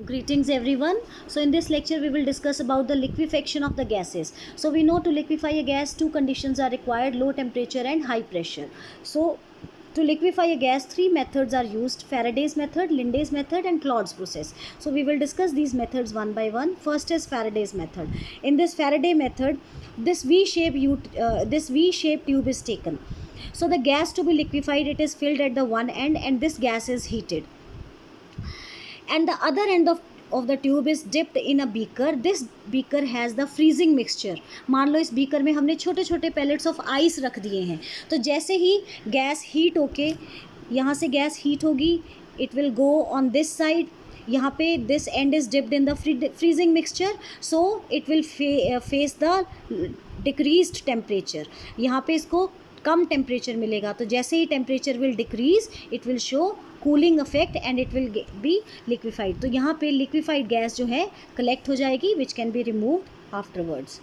Greetings everyone. So in this lecture we will discuss about the liquefaction of the gases. So we know to liquefy a gas two conditions are required: low temperature and high pressure. So to liquefy a gas three methods are used: Faraday's method, Linde's method and Claude's process. So we will discuss these methods one by one. First is Faraday's method. In this Faraday method, this V-shaped tube is taken. So the gas to be liquefied, it is filled at the one end and this gas is heated, and the other end of the tube is dipped in a beaker. This beaker has the freezing mixture. मान लो इस beaker में हमने छोटे छोटे pallets of ice रख दिए हैं, तो जैसे ही गैस हीट होके यहाँ से गैस हीट होगी, it will go on this side. यहाँ पे this end is dipped in the freezing mixture, so it will face the decreased temperature. यहाँ पे इसको कम टेम्परेचर मिलेगा, तो जैसे ही temperature will decrease it will show cooling effect and it will be liquefied. तो यहाँ पे लिक्विफाइड गैस जो है कलेक्ट हो जाएगी, which can be removed afterwards.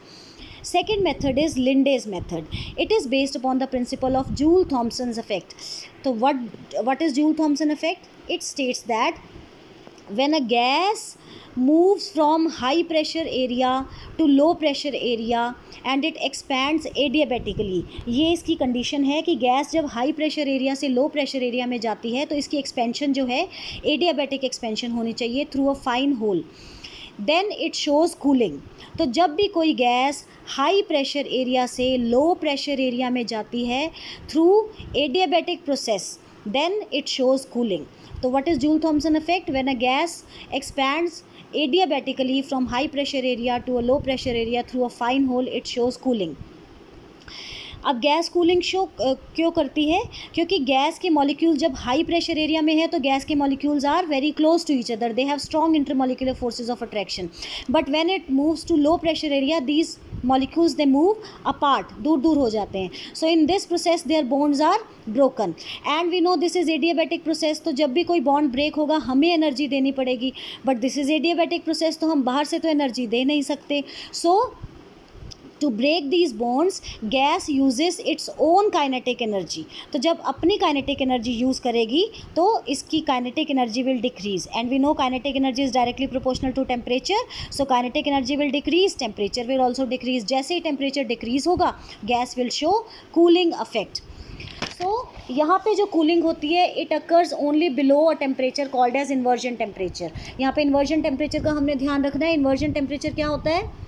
Second method is Linde's method. It is based upon the principle of Joule-Thomson's effect. So what is Joule-Thomson effect? It states that when a gas moves from high pressure area to low pressure area and it expands adiabatically. ये इसकी condition है कि gas जब high pressure area से लो pressure area में जाती है तो इसकी एक्सपेंशन जो है एडियाबैटिक एक्सपेंशन होनी चाहिए through a fine hole. Then it shows cooling. तो जब भी कोई गैस हाई प्रेशर एरिया से लो प्रेशर एरिया में जाती है through adiabatic process, then it shows cooling. So what is Joule-Thomson effect? When a gas expands adiabatically from high pressure area to a low pressure area through a fine hole, it shows cooling. अब gas cooling show क्यों करती है? क्योंकि gas के molecule जब high pressure area में है तो गैस के molecules are very close to each other, they have strong intermolecular forces of attraction. But when it moves to low pressure area these molecules they move apart, दूर दूर हो जाते हैं. So in this process their bonds are broken and we know this is adiabatic process. तो जब भी कोई bond break होगा हमें एनर्जी देनी पड़ेगी, but this is adiabatic process, तो हम बाहर से तो एनर्जी दे नहीं सकते. सो to break these bonds gas uses its own kinetic energy. तो जब अपनी kinetic energy use करेगी तो इसकी kinetic energy will decrease and we know kinetic energy is directly proportional to temperature, so kinetic energy will decrease, temperature will also decrease. जैसे ही temperature decrease होगा gas will show cooling effect. So यहाँ पे जो cooling होती है it occurs only below a temperature called as inversion temperature. यहाँ पे inversion temperature का हमने ध्यान रखना है. इन्वर्जन टेम्परेचर क्या होता है?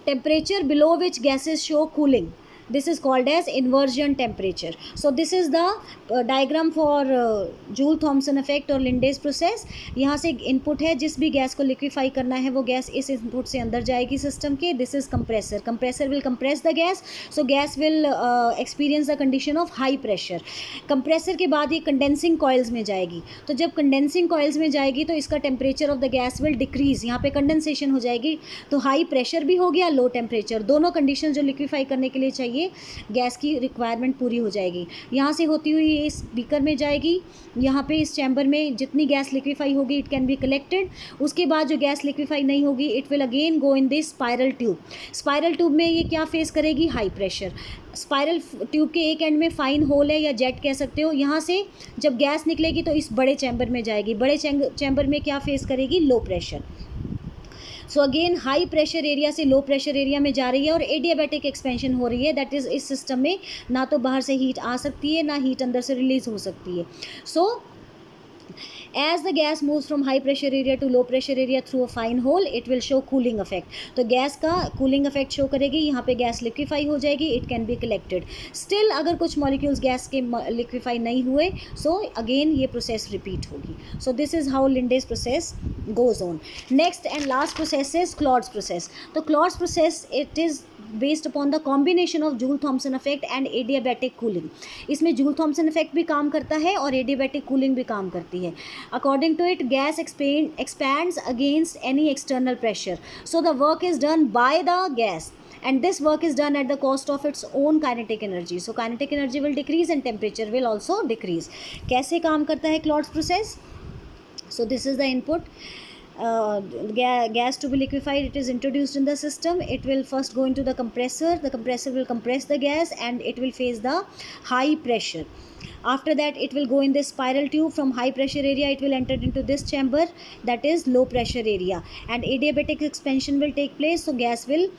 Temperature below which gases show cooling. This is called as inversion temperature. So this is the diagram for Joule-Thomson effect और Linde's process. यहाँ से इनपुट है, जिस भी गैस को लिक्विफाई करना है वो गैस इस इनपुट से अंदर जाएगी सिस्टम के. This is compressor. Compressor will compress the gas, so gas will experience the condition of high pressure. Compressor के बाद ये कंडेंसिंग कॉइल्स में जाएगी. तो जब कंडेंसिंग कॉइल्स में जाएगी तो इसका temperature of the gas will decrease. यहाँ पे कंडेंसेशन हो जाएगी, तो हाई प्रेशर भी हो गया, लो टेम्परेचर, दोनों कंडीशन जो लिक्विफाई करने के लिए चाहिए गैस की रिक्वायरमेंट पूरी हो जाएगी. यहाँ से होती हुई इस बीकर में जाएगी. यहाँ पे इस चैम्बर में जितनी गैस लिक्विफाई होगी इट कैन बी कलेक्टेड. उसके बाद जो गैस लिक्विफाई नहीं होगी it will again go in this spiral tube. Spiral tube में ये क्या फेस करेगी? High pressure. स्पायरल ट्यूब के एक एंड में फाइन होल है या जेट कह सकते हो. यहाँ से जब गैस निकलेगी तो इस बड़े चैम्बर में जाएगी. बड़े चैम्बर में क्या फेस करेगी? Low pressure. So again high pressure area से लो प्रेशर एरिया में जा रही है और एडियाबैटिक एक्सपेंशन हो रही है. दैट इज़ इस सिस्टम में ना तो बाहर से हीट आ सकती है ना हीट अंदर से रिलीज हो सकती है. सो as the gas moves from high pressure area to low pressure area through a fine hole it will show cooling effect. तो गैस का कूलिंग इफेक्ट शो करेगी. यहाँ पे गैस लिक्विफाई हो जाएगी, it can be collected. Still अगर कुछ molecules gas के लिक्विफाई नहीं हुए सो अगेन ये प्रोसेस रिपीट होगी. So this is how Linde's process goes on. Next and last process is Claude's process. तो Claude's process it is based upon the combination of Joule-Thomson effect and adiabatic cooling. इसमें Joule-Thomson effect भी काम करता है और adiabatic cooling भी काम करती है. According to it, gas expands against any external pressure. So the work is done by the gas. And this work is done at the cost of its own kinetic energy. So kinetic energy will decrease and temperature will also decrease. कैसे काम करता है Claude's process? So this is the input. Gas to be liquefied, it is introduced in the system. It will first go into the compressor will compress the gas and it will face the high pressure. After that, it will go in this spiral tube. From high pressure area, it will enter into this chamber, that is low pressure area, and adiabatic expansion will take place, so gas will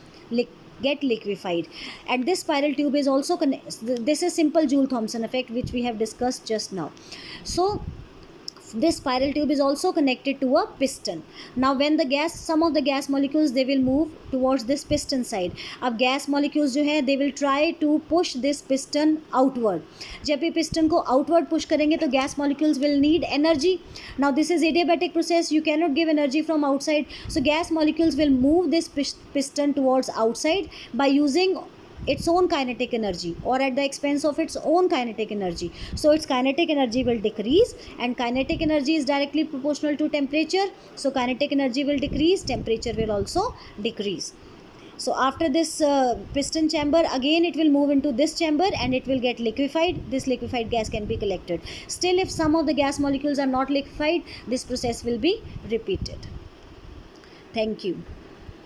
get liquefied. And this spiral tube is also this is simple Joule-Thomson effect, which we have discussed just now. So this spiral tube is also connected to a piston. Now when the gas, some of the gas molecules, they will move towards this piston side. अब gas molecules जो है, they will try to push this piston outward. जब ये piston को outward push करेंगे तो gas molecules will need energy. Now this is adiabatic process, you cannot give energy from outside, so gas molecules will move this piston towards outside by using its own kinetic energy or at the expense of its own kinetic energy. So its kinetic energy will decrease, and kinetic energy is directly proportional to temperature, so kinetic energy will decrease, temperature will also decrease. So after this piston chamber, again it will move into this chamber and it will get liquefied. This liquefied gas can be collected. Still, if some of the gas molecules are not liquefied, this process will be repeated. Thank you.